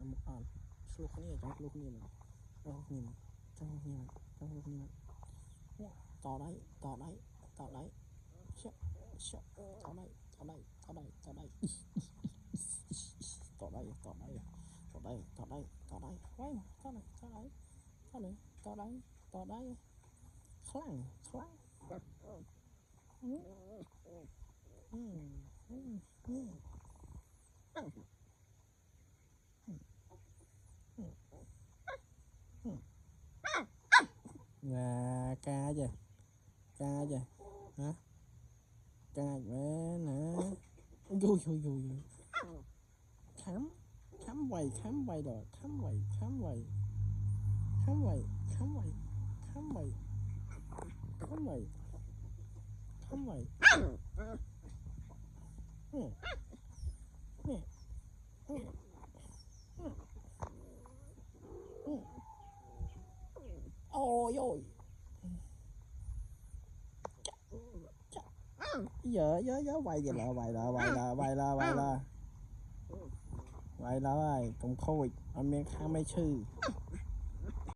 một on lúc này trong lúc này trong lúc này to đấy sợ to đây to đây to đây to đây to đây to đây to đây to đây to đây quay to đây to đây to đây to đây to đây khlang là ca chưa hả ca mẹ nè vui khám quầy rồi khám quầy ôi ôi giờ quay kìa lại vậy rồi cùng khôi anh men khang mấy sư